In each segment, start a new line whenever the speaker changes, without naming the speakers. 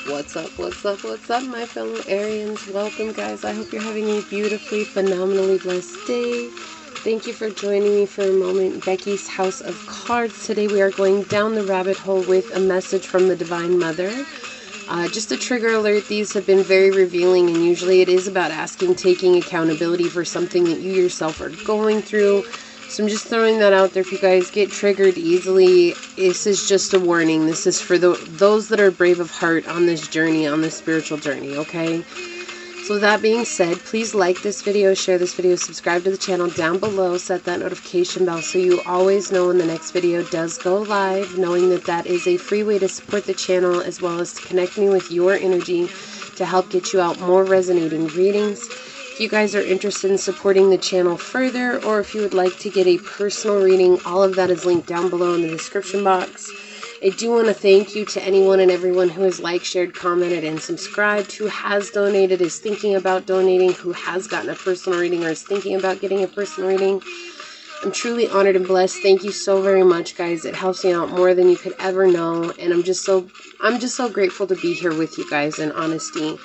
What's up, my fellow Arians? Welcome, guys. I hope you're having a beautifully, phenomenally blessed day. Thank you for joining me for a moment. Becky's House of Cards. Today we are going down the rabbit hole with a message from the Divine Mother. Just a trigger alert, these have been very revealing, and usually it is about taking accountability for something that you yourself are going through. So I'm just throwing that out there. If you guys get triggered easily, this is just a warning. This is for those that are brave of heart on this journey, on this spiritual journey, okay? So with that being said, please like this video, share this video, subscribe to the channel down below, set that notification bell so you always know when the next video does go live, knowing that that is a free way to support the channel as well as to connect me with your energy to help get you out more resonating readings. If you guys are interested in supporting the channel further, or if you would like to get a personal reading, all of that is linked down below in the description box. I do want to thank you to anyone and everyone who has liked, shared, commented, and subscribed, who has donated, is thinking about donating, who has gotten a personal reading or is thinking about getting a personal reading. I'm truly honored and blessed. Thank you so very much, guys. It helps me out more than you could ever know, and I'm just so grateful to be here with you guys in honesty.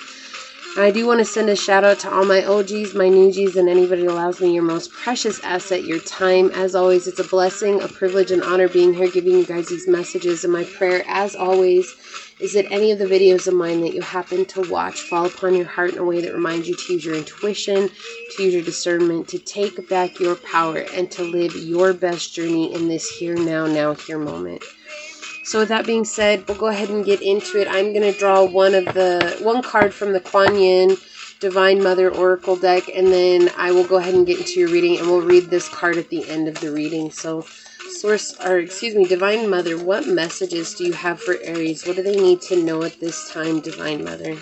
I do want to send a shout out to all my OGs, my newgies, and anybody who allows me your most precious asset, your time. As always, it's a blessing, a privilege, and honor being here giving you guys these messages. And my prayer, as always, is that any of the videos of mine that you happen to watch fall upon your heart in a way that reminds you to use your intuition, to use your discernment, to take back your power, and to live your best journey in this here, now, here moment. So with that being said, we'll go ahead and get into it. I'm going to draw one card from the Kuan Yin Divine Mother Oracle deck, and then I will go ahead and get into your reading, and we'll read this card at the end of the reading. So Divine Mother, what messages do you have for Aries? What do they need to know at this time, Divine Mother?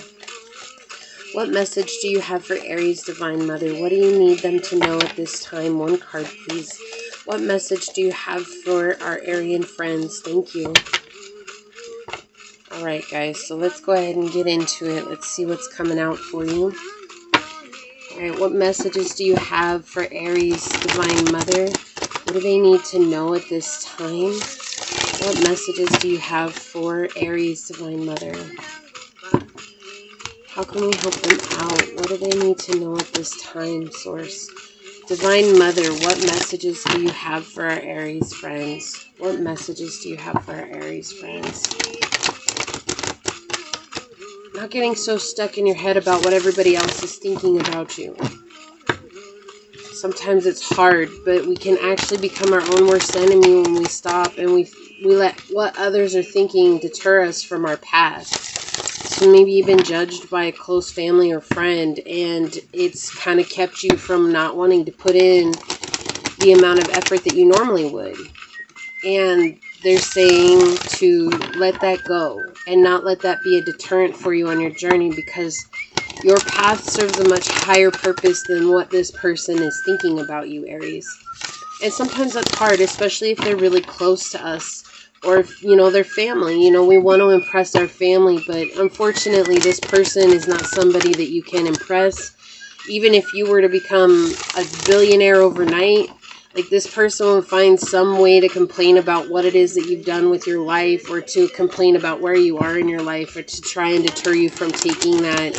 What message do you have for Aries, Divine Mother? What do you need them to know at this time? One card, please. What message do you have for our Arian friends? Thank you. Alright, guys, so let's go ahead and get into it. Let's see what's coming out for you. Alright, what messages do you have for Aries, Divine Mother? What do they need to know at this time? What messages do you have for Aries, Divine Mother? How can we help them out? What do they need to know at this time, Source? Divine Mother, what messages do you have for our Aries friends? What messages do you have for our Aries friends? Not getting so stuck in your head about what everybody else is thinking about you. Sometimes it's hard, but we can actually become our own worst enemy when we stop and we let what others are thinking deter us from our past. So maybe you've been judged by a close family or friend, and it's kind of kept you from not wanting to put in the amount of effort that you normally would. And they're saying to let that go and not let that be a deterrent for you on your journey, because your path serves a much higher purpose than what this person is thinking about you, Aries. And sometimes that's hard, especially if they're really close to us, or if, you know, they're family. You know, we want to impress our family, but unfortunately this person is not somebody that you can impress. Even if you were to become a billionaire overnight, like, this person will find some way to complain about what it is that you've done with your life, or to complain about where you are in your life, or to try and deter you from taking that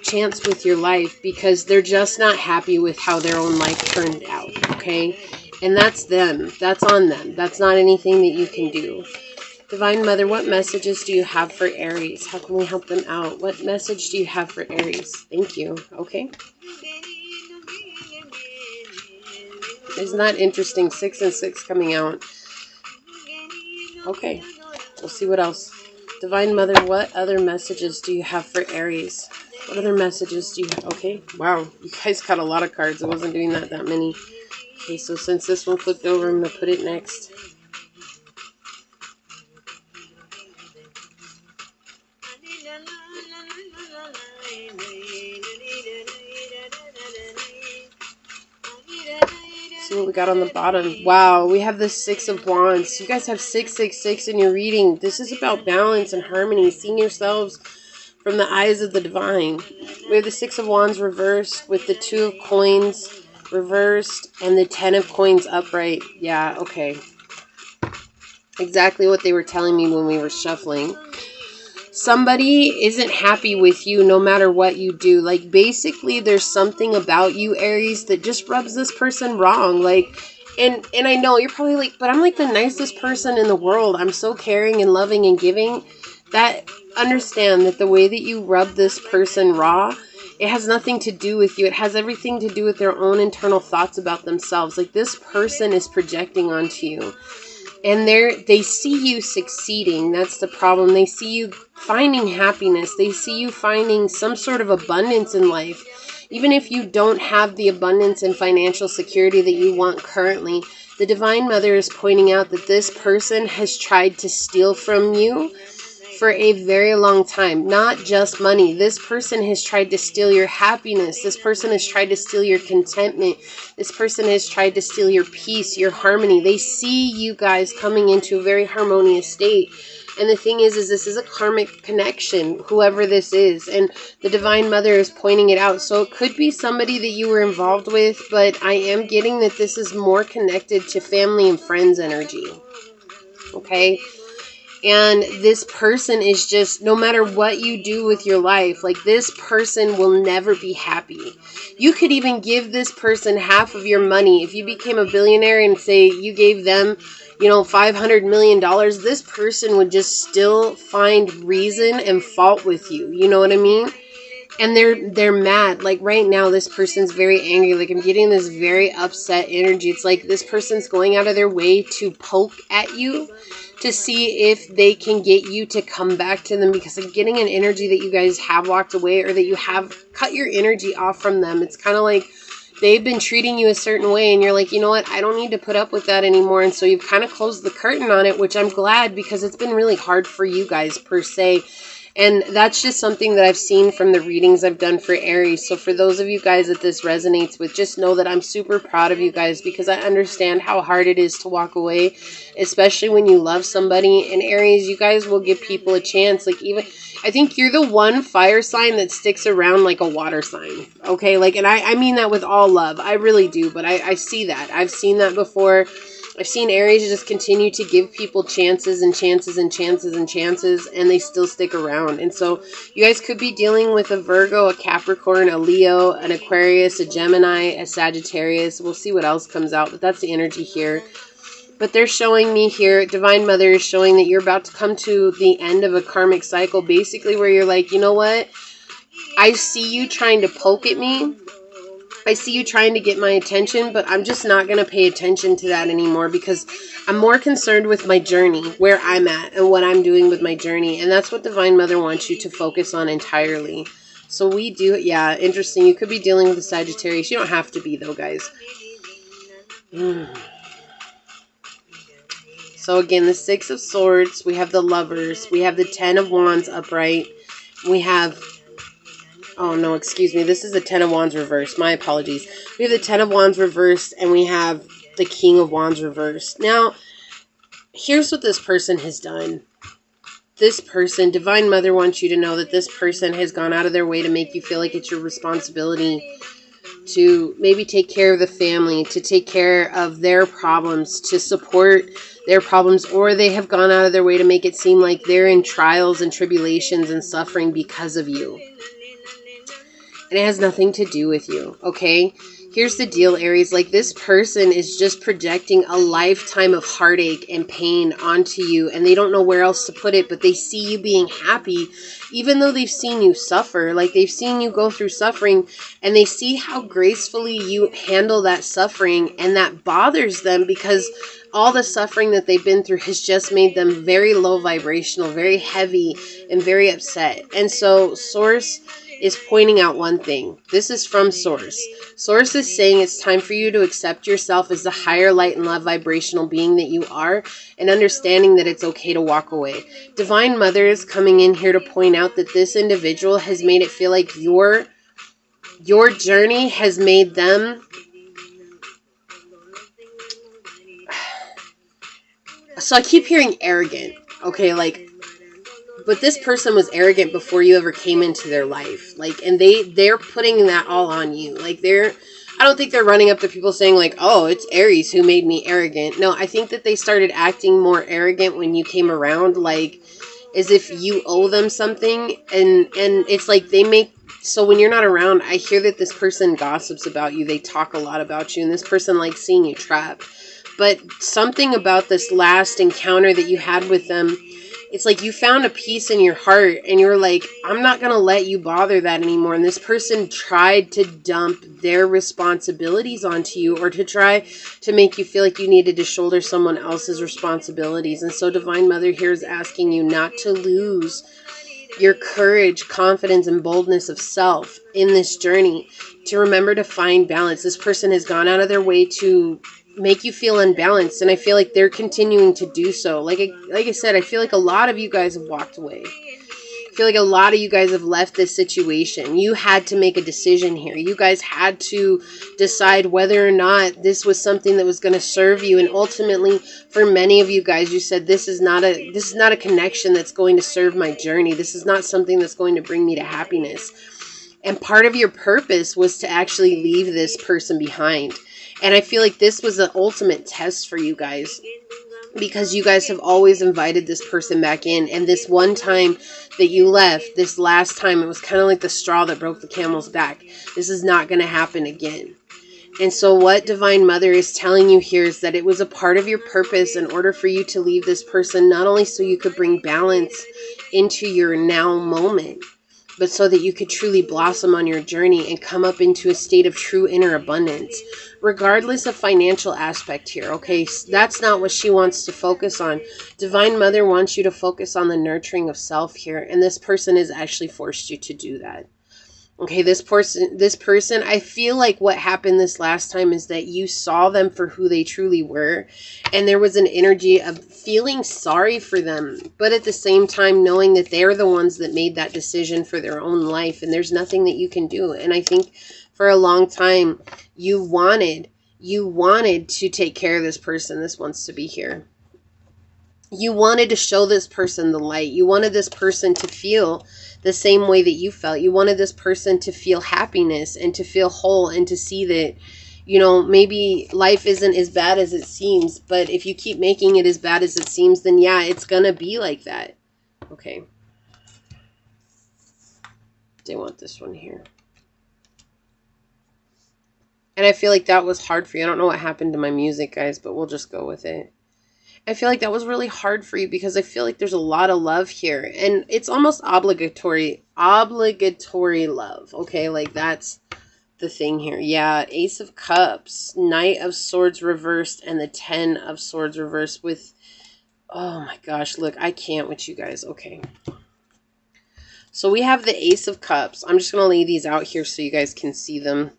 chance with your life, because they're just not happy with how their own life turned out, okay? And that's them. That's on them. That's not anything that you can do. Divine Mother, what messages do you have for Aries? How can we help them out? What message do you have for Aries? Thank you. Okay. Isn't that interesting? 6 and 6 coming out. Okay. We'll see what else. Divine Mother, what other messages do you have for Aries? What other messages do you have? Okay. Wow. You guys got a lot of cards. I wasn't doing that many. Okay, so since this one flipped over, I'm going to put it next. See what we got on the bottom. Wow, we have the 6 of Wands. You guys have 666 in your reading. This is about balance and harmony, seeing yourselves from the eyes of the divine. We have the 6 of Wands reversed with the 2 of Coins reversed and the 10 of Coins upright. Yeah, okay. Exactly what they were telling me when we were shuffling. somebody isn't happy with you no matter what you do. Like, basically, there's something about you, Aries, that just rubs this person wrong. Like, and I know you're probably like, but I'm like the nicest person in the world. I'm so caring and loving and giving. That, understand that the way that you rub this person raw, it has nothing to do with you. It has everything to do with their own internal thoughts about themselves. Like, this person is projecting onto you. And they see you succeeding. That's the problem. They see you finding happiness. They see you finding some sort of abundance in life. Even if you don't have the abundance and financial security that you want currently, the Divine Mother is pointing out that this person has tried to steal from you for a very long time. Not just money. This person has tried to steal your happiness. This person has tried to steal your contentment. This person has tried to steal your peace, your harmony. They see you guys coming into a very harmonious state. And the thing is this is a karmic connection, whoever this is. And the Divine Mother is pointing it out. So it could be somebody that you were involved with, but I am getting that this is more connected to family and friends energy. Okay? And this person is just, no matter what you do with your life, like, this person will never be happy. You could even give this person half of your money. If you became a billionaire and say you gave them, you know, $500 million, this person would just still find reason and fault with you. You know what I mean? And they're mad. Like, right now, this person's very angry. Like, I'm getting this very upset energy. It's like this person's going out of their way to poke at you, to see if they can get you to come back to them, because I'm getting an energy that you guys have walked away, or that you have cut your energy off from them. It's kind of like they've been treating you a certain way, and you're like, you know what, I don't need to put up with that anymore. And so you've kind of closed the curtain on it, which I'm glad, because it's been really hard for you guys per se. And that's just something that I've seen from the readings I've done for Aries. So for those of you guys that this resonates with, just know that I'm super proud of you guys, because I understand how hard it is to walk away, especially when you love somebody. And Aries, you guys will give people a chance. Like, even, I think you're the one fire sign that sticks around like a water sign. Okay, like, and I mean that with all love. I really do. But I see that. I've seen that before. I've seen Aries just continue to give people chances and chances and chances and chances, and they still stick around. And so you guys could be dealing with a Virgo, a Capricorn, a Leo, an Aquarius, a Gemini, a Sagittarius. We'll see what else comes out, but that's the energy here. But they're showing me here, Divine Mother is showing that you're about to come to the end of a karmic cycle, basically, where you're like, you know what? I see you trying to poke at me. I see you trying to get my attention, but I'm just not going to pay attention to that anymore, because I'm more concerned with my journey, where I'm at and what I'm doing with my journey. And that's what Divine Mother wants you to focus on entirely. So we do, yeah, interesting. You could be dealing with a Sagittarius. You don't have to be, though, guys. So again, the Six of Swords, we have the Lovers, we have the Ten of Wands upright, we have... Oh, no, excuse me. This is the Ten of Wands reversed. My apologies. We have the Ten of Wands reversed, and we have the King of Wands reversed. Now, here's what this person has done. This person, Divine Mother wants you to know that this person has gone out of their way to make you feel like it's your responsibility to maybe take care of the family, to take care of their problems, to support their problems, or they have gone out of their way to make it seem like they're in trials and tribulations and suffering because of you. And it has nothing to do with you, okay? Here's the deal, Aries. Like, this person is just projecting a lifetime of heartache and pain onto you, and they don't know where else to put it, but they see you being happy, even though they've seen you suffer. Like, they've seen you go through suffering, and they see how gracefully you handle that suffering, and that bothers them, because all the suffering that they've been through has just made them very low vibrational, very heavy, and very upset. And so, Source is pointing out one thing. This is from Source. Source is saying it's time for you to accept yourself as the higher light and love vibrational being that you are, and understanding that it's okay to walk away. Divine Mother is coming in here to point out that this individual has made it feel like your journey has made them... So I keep hearing arrogant. Okay, like... But this person was arrogant before you ever came into their life. Like, and they're putting that all on you. Like, I don't think they're running up to people saying, like, oh, it's Aries who made me arrogant. No, I think that they started acting more arrogant when you came around. Like, as if you owe them something. And it's like they make, so when you're not around, I hear that this person gossips about you. They talk a lot about you, and this person likes seeing you trapped. But something about this last encounter that you had with them, it's like you found a peace in your heart, and you're like, I'm not going to let you bother that anymore. And this person tried to dump their responsibilities onto you, or to try to make you feel like you needed to shoulder someone else's responsibilities. And so Divine Mother here is asking you not to lose your courage, confidence, and boldness of self in this journey, to remember to find balance. This person has gone out of their way to make you feel unbalanced, and I feel like they're continuing to do so. Like I said, I feel like a lot of you guys have walked away. I feel like a lot of you guys have left this situation. You had to make a decision here. You guys had to decide whether or not this was something that was going to serve you. And ultimately, for many of you guys, you said, this is not a connection that's going to serve my journey. This is not something that's going to bring me to happiness. And part of your purpose was to actually leave this person behind. And I feel like this was the ultimate test for you guys, because you guys have always invited this person back in. And this one time that you left, this last time, it was kind of like the straw that broke the camel's back. This is not going to happen again. And so what Divine Mother is telling you here is that it was a part of your purpose in order for you to leave this person, not only so you could bring balance into your now moment, but so that you could truly blossom on your journey and come up into a state of true inner abundance, regardless of financial aspect here, okay? That's not what she wants to focus on. Divine Mother wants you to focus on the nurturing of self here, and this person has actually forced you to do that. Okay, this person, I feel like what happened this last time is that you saw them for who they truly were, and there was an energy of feeling sorry for them, but at the same time knowing that they're the ones that made that decision for their own life, and there's nothing that you can do. And I think for a long time, you wanted to take care of this person. This wants to be here. You wanted to show this person the light. You wanted this person to feel the same way that you felt. You wanted this person to feel happiness and to feel whole, and to see that, you know, maybe life isn't as bad as it seems, but if you keep making it as bad as it seems, then yeah, it's gonna be like that. Okay. They want this one here. And I feel like that was hard for you. I don't know what happened to my music, guys, but we'll just go with it. I feel like that was really hard for you, because I feel like there's a lot of love here, and it's almost obligatory love. Okay, like that's the thing here. Yeah, Ace of Cups, Knight of Swords reversed, and the 10 of Swords reversed with, oh my gosh, look, I can't with you guys. Okay. So we have the Ace of Cups. I'm just going to lay these out here so you guys can see them.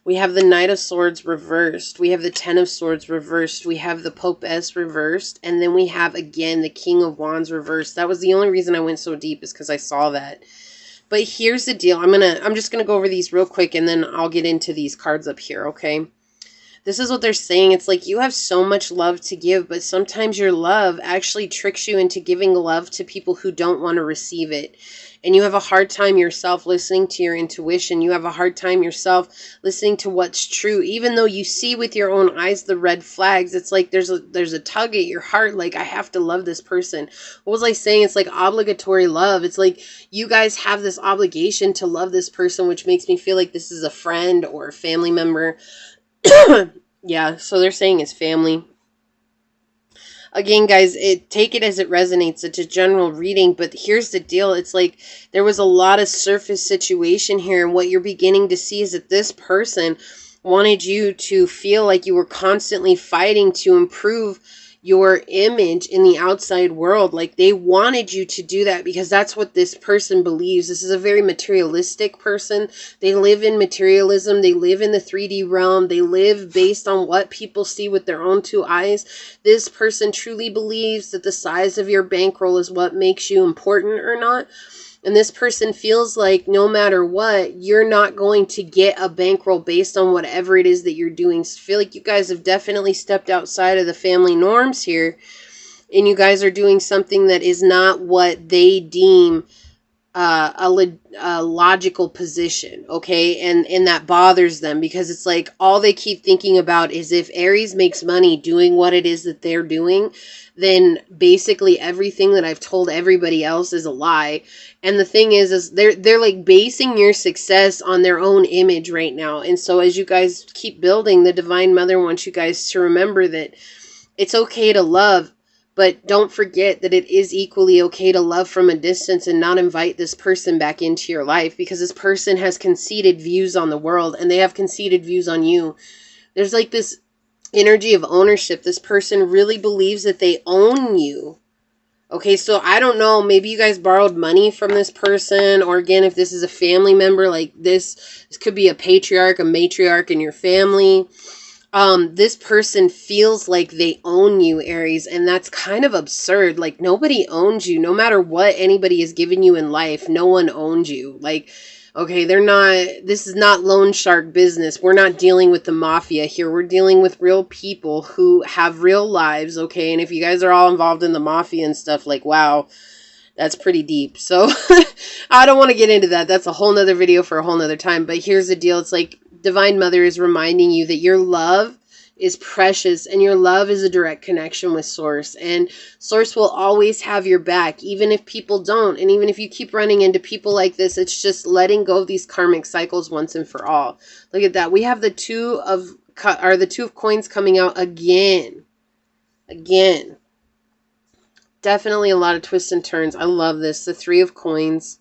We have the Knight of Swords reversed. We have the 10 of Swords reversed. We have the Popess reversed. And then we have, again, the King of Wands reversed. That was the only reason I went so deep, is because I saw that. But here's the deal. I'm just going to go over these real quick, and then I'll get into these cards up here, okay? This is what they're saying. It's like you have so much love to give, but sometimes your love actually tricks you into giving love to people who don't want to receive it. And you have a hard time yourself listening to your intuition. You have a hard time yourself listening to what's true. Even though you see with your own eyes the red flags, it's like there's a tug at your heart, like, I have to love this person. What was I saying? It's like obligatory love. It's like you guys have this obligation to love this person, which makes me feel like this is a friend or a family member. Yeah, so they're saying it's family. Again, guys, take it as it resonates. It's a general reading, but here's the deal. It's like there was a lot of surface situation here, and what you're beginning to see is that this person wanted you to feel like you were constantly fighting to improve your image in the outside world. Like they wanted you to do that because that's what this person believes. This is a very materialistic person. They live in materialism. They live in the 3D realm. They live based on what people see with their own two eyes. This person truly believes that the size of your bankroll is what makes you important or not. And this person feels like no matter what, you're not going to get a bankroll based on whatever it is that you're doing. So I feel like you guys have definitely stepped outside of the family norms here. And you guys are doing something that is not what they deem a logical position, okay? And that bothers them, because it's like all they keep thinking about is if Aries makes money doing what it is that they're doing, then basically everything that I've told everybody else is a lie. And the thing is they're like basing your success on their own image right now. And so as you guys keep building, the Divine Mother wants you guys to remember that it's okay to love, but don't forget that it is equally okay to love from a distance and not invite this person back into your life, because this person has conceited views on the world and they have conceited views on you. There's like this energy of ownership. This person really believes that they own you. Okay, so I don't know, maybe you guys borrowed money from this person, or again, if this is a family member, like this could be a patriarch, a matriarch in your family. This person feels like they own you, Aries, and that's kind of absurd. Like, nobody owns you. No matter what anybody has given you in life, no one owns you. Like, okay, this is not loan shark business. We're not dealing with the mafia here. We're dealing with real people who have real lives, okay? And if you guys are all involved in the mafia and stuff, like, wow, that's pretty deep. So I don't want to get into that. That's a whole nother video for a whole nother time. But here's the deal. It's like Divine Mother is reminding you that your love is precious, and your love is a direct connection with Source, and Source will always have your back, even if people don't. And even if you keep running into people like this, it's just letting go of these karmic cycles once and for all. Look at that. We have the two of coins coming out again. Definitely a lot of twists and turns. I love this. The Three of Coins.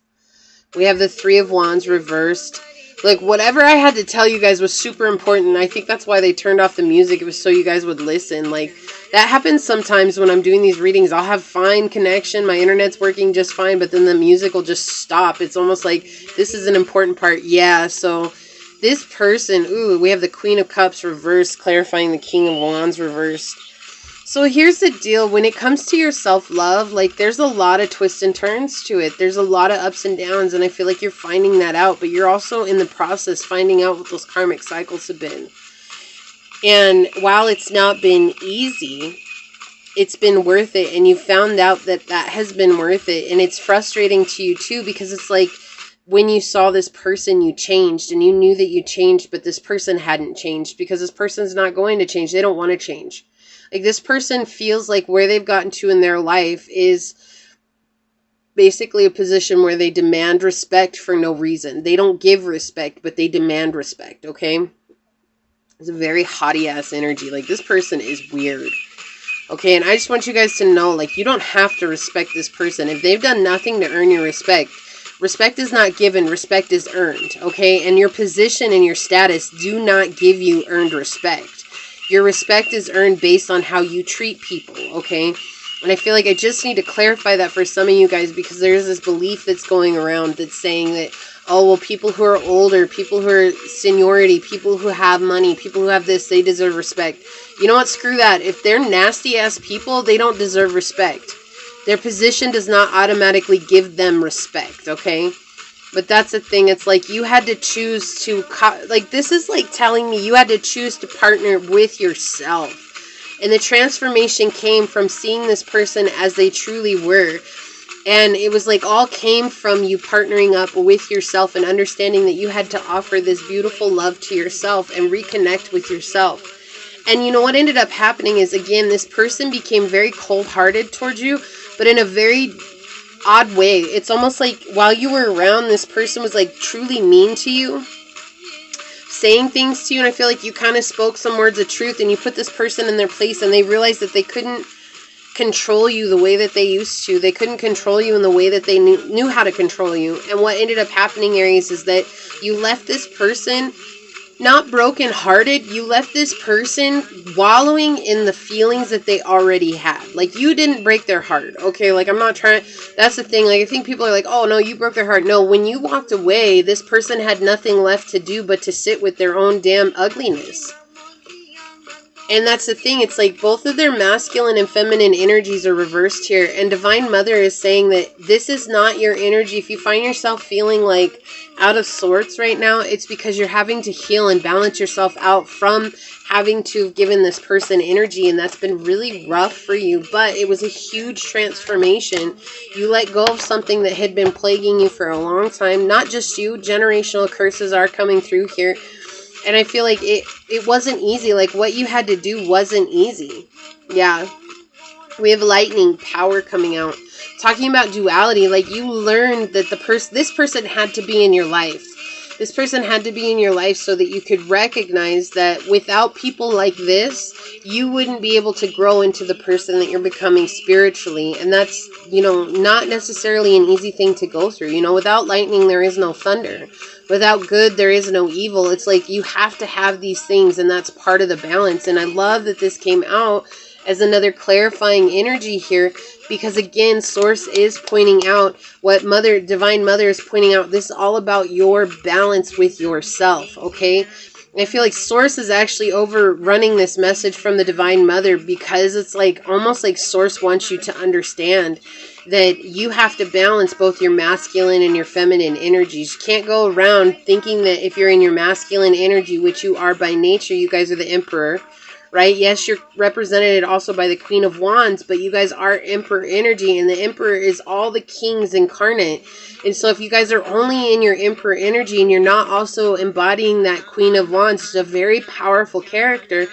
We have the Three of Wands reversed. Like, whatever I had to tell you guys was super important. I think that's why they turned off the music. It was so you guys would listen. Like, that happens sometimes when I'm doing these readings. I'll have fine connection. My internet's working just fine, but then the music will just stop. It's almost like this is an important part. Yeah, so this person, ooh, we have the Queen of Cups reversed, clarifying the King of Wands reversed. So here's the deal. When it comes to your self-love, like, there's a lot of twists and turns to it. There's a lot of ups and downs, and I feel like you're finding that out, but you're also in the process finding out what those karmic cycles have been. And while it's not been easy, it's been worth it, and you found out that that has been worth it. And it's frustrating to you too, because it's like when you saw this person, you changed, and you knew that you changed, but this person hadn't changed, because this person's not going to change. They don't want to change. Like, this person feels like where they've gotten to in their life is basically a position where they demand respect for no reason. They don't give respect, but they demand respect, okay? It's a very haughty-ass energy. Like, this person is weird, okay? And I just want you guys to know, like, you don't have to respect this person. If they've done nothing to earn your respect, respect is not given, respect is earned, okay? And your position and your status do not give you earned respect. Your respect is earned based on how you treat people, okay? And I feel like I just need to clarify that for some of you guys, because there's this belief that's going around that's saying that, oh, well, people who are older, people who are seniority, people who have money, people who have this, they deserve respect. You know what? Screw that. If they're nasty-ass people, they don't deserve respect. Their position does not automatically give them respect, okay? But that's the thing. It's like you had to choose to, like, this is like telling me you had to choose to partner with yourself. And the transformation came from seeing this person as they truly were. And it was like all came from you partnering up with yourself and understanding that you had to offer this beautiful love to yourself and reconnect with yourself. And you know what ended up happening is, again, this person became very cold-hearted towards you, but in a very odd way. It's almost like while you were around, this person was like truly mean to you, saying things to you, and I feel like you kind of spoke some words of truth, and you put this person in their place, and they realized that they couldn't control you the way that they used to. They couldn't control you in the way that they knew how to control you. And what ended up happening, Aries, is that you left this person not broken-hearted. You left this person wallowing in the feelings that they already had. Like, you didn't break their heart, okay? Like, I'm not trying, that's the thing. Like, I think people are like, oh, no, you broke their heart. No, when you walked away, this person had nothing left to do but to sit with their own damn ugliness. And that's the thing. It's like both of their masculine and feminine energies are reversed here. And Divine Mother is saying that this is not your energy. If you find yourself feeling like out of sorts right now, it's because you're having to heal and balance yourself out from having to have given this person energy. And that's been really rough for you. But it was a huge transformation. You let go of something that had been plaguing you for a long time. Not just you. Generational curses are coming through here. And I feel like it wasn't easy. Like, what you had to do wasn't easy. Yeah. We have lightning, power coming out. Talking about duality, like, you learned that this person had to be in your life. This person had to be in your life so that you could recognize that without people like this, you wouldn't be able to grow into the person that you're becoming spiritually. And that's, you know, not necessarily an easy thing to go through. You know, without lightning, there is no thunder. Without good, there is no evil. It's like you have to have these things, and that's part of the balance. And I love that this came out as another clarifying energy here, because again, Source is pointing out what Divine Mother is pointing out. This is all about your balance with yourself, okay? I feel like Source is actually overrunning this message from the Divine Mother, because it's like almost like Source wants you to understand that you have to balance both your masculine and your feminine energies. You can't go around thinking that if you're in your masculine energy, which you are by nature, you guys are the Emperor, right? Yes, you're represented also by the Queen of Wands, but you guys are Emperor energy, and the Emperor is all the kings incarnate. And so if you guys are only in your Emperor energy and you're not also embodying that Queen of Wands, which is a very powerful character,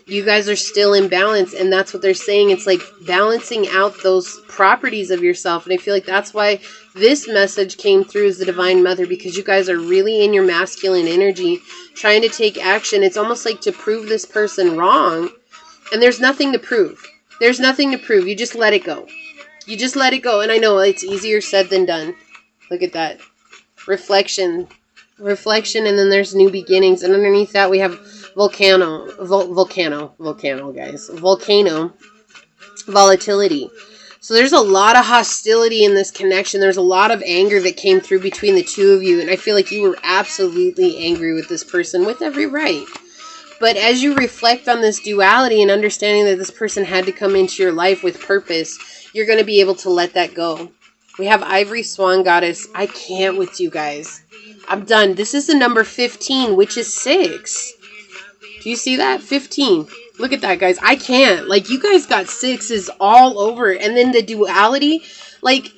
you guys are still in balance. And that's what they're saying. It's like balancing out those properties of yourself. And I feel like that's why this message came through as the Divine Mother, because you guys are really in your masculine energy, trying to take action. It's almost like to prove this person wrong. And there's nothing to prove. There's nothing to prove. You just let it go. You just let it go. And I know it's easier said than done. Look at that. Reflection, and then there's new beginnings. And underneath that we have volcano, guys. Volcano, volatility. So there's a lot of hostility in this connection. There's a lot of anger that came through between the two of you. And I feel like you were absolutely angry with this person, with every right. But as you reflect on this duality and understanding that this person had to come into your life with purpose, you're going to be able to let that go. We have Ivory Swan Goddess. I can't with you guys. I'm done. This is the number 15, which is 6. Do you see that? 15. Look at that, guys. I can't. Like, you guys got 6s all over. And then the duality. Like,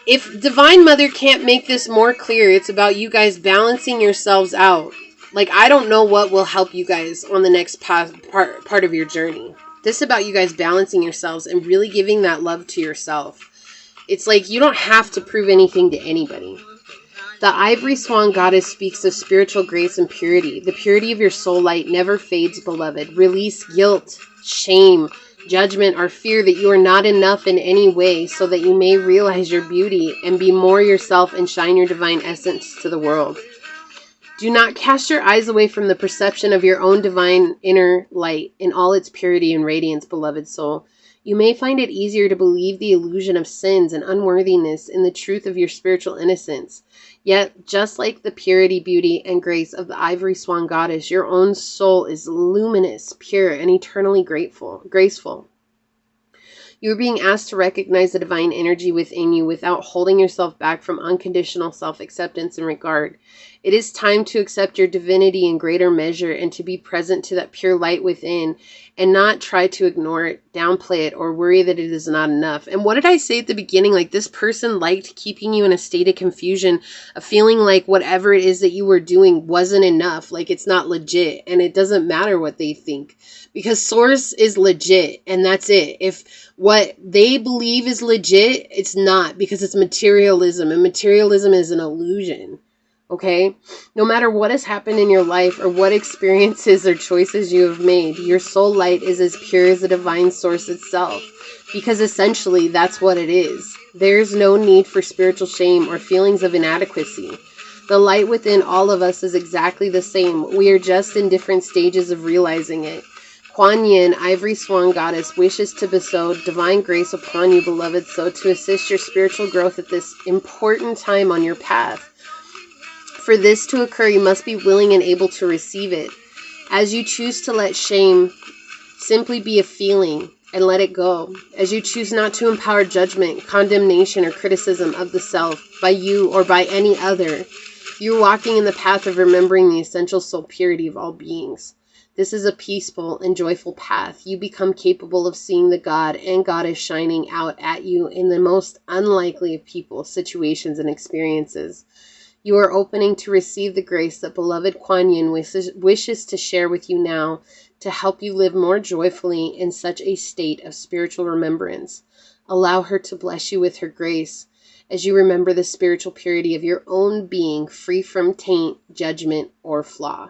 if Divine Mother can't make this more clear, it's about you guys balancing yourselves out. Like, I don't know what will help you guys on the next part of your journey. This is about you guys balancing yourselves and really giving that love to yourself. It's like you don't have to prove anything to anybody. The Ivory Swan Goddess speaks of spiritual grace and purity. The purity of your soul light never fades, beloved. Release guilt, shame, judgment, or fear that you are not enough in any way, so that you may realize your beauty and be more yourself and shine your divine essence to the world. Do not cast your eyes away from the perception of your own divine inner light in all its purity and radiance, beloved soul. You may find it easier to believe the illusion of sins and unworthiness in the truth of your spiritual innocence. Yet, just like the purity, beauty, and grace of the Ivory Swan Goddess, your own soul is luminous, pure, and eternally graceful. You are being asked to recognize the divine energy within you without holding yourself back from unconditional self-acceptance and regard. It is time to accept your divinity in greater measure and to be present to that pure light within and not try to ignore it, downplay it, or worry that it is not enough. And what did I say at the beginning? Like, this person liked keeping you in a state of confusion, of feeling like whatever it is that you were doing wasn't enough, like it's not legit, and it doesn't matter what they think. Because Source is legit, and that's it. If what they believe is legit, it's not, because it's materialism, and materialism is an illusion. Okay? No matter what has happened in your life or what experiences or choices you have made, your soul light is as pure as the divine source itself. Because essentially, that's what it is. There's no need for spiritual shame or feelings of inadequacy. The light within all of us is exactly the same. We are just in different stages of realizing it. Kuan Yin, Ivory Swan Goddess, wishes to bestow divine grace upon you, beloved, so to assist your spiritual growth at this important time on your path. For this to occur, you must be willing and able to receive it. As you choose to let shame simply be a feeling and let it go, as you choose not to empower judgment, condemnation, or criticism of the self by you or by any other, you're walking in the path of remembering the essential soul purity of all beings. This is a peaceful and joyful path. You become capable of seeing the God and Goddess shining out at you in the most unlikely of people, situations, and experiences. You are opening to receive the grace that beloved Kuan Yin wishes to share with you now to help you live more joyfully in such a state of spiritual remembrance. Allow her to bless you with her grace as you remember the spiritual purity of your own being, free from taint, judgment, or flaw.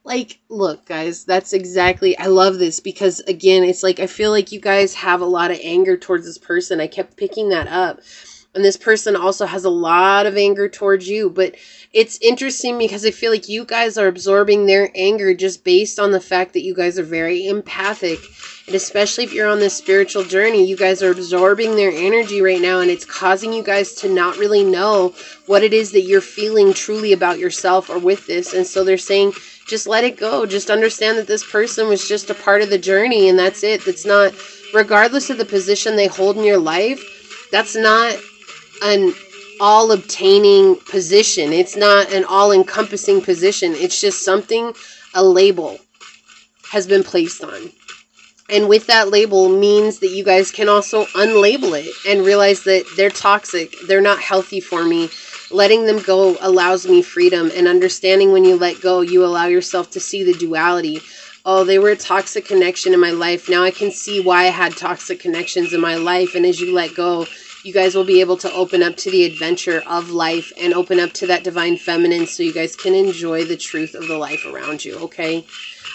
Like, look, guys, that's exactly, I love this because, again, it's like, I feel like you guys have a lot of anger towards this person. I kept picking that up. And this person also has a lot of anger towards you. But it's interesting because I feel like you guys are absorbing their anger just based on the fact that you guys are very empathic. And especially if you're on this spiritual journey, you guys are absorbing their energy right now. And it's causing you guys to not really know what it is that you're feeling truly about yourself or with this. And so they're saying, just let it go. Just understand that this person was just a part of the journey and that's it. That's not, regardless of the position they hold in your life, that's not an all-obtaining position. It's not an all-encompassing position. It's just something, a label has been placed on. And with that label means that you guys can also unlabel it and realize that they're toxic. They're not healthy for me. Letting them go allows me freedom, and understanding when you let go, you allow yourself to see the duality. Oh, they were a toxic connection in my life. Now I can see why I had toxic connections in my life. And as you let go, you guys will be able to open up to the adventure of life and open up to that divine feminine so you guys can enjoy the truth of the life around you, okay?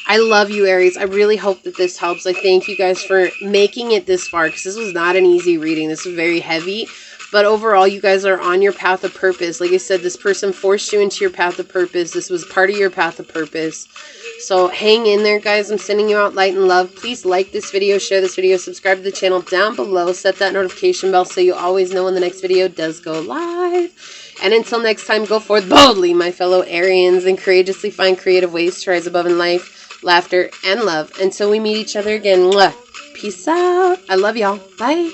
I love you, Aries. I really hope that this helps. I thank you guys for making it this far because this was not an easy reading. This was very heavy. But overall, you guys are on your path of purpose. Like I said, this person forced you into your path of purpose. This was part of your path of purpose. So hang in there, guys. I'm sending you out light and love. Please like this video, share this video, subscribe to the channel down below. Set that notification bell so you always know when the next video does go live. And until next time, go forth boldly, my fellow Arians, and courageously find creative ways to rise above in life, laughter, and love. Until we meet each other again. Mwah. Peace out. I love y'all. Bye.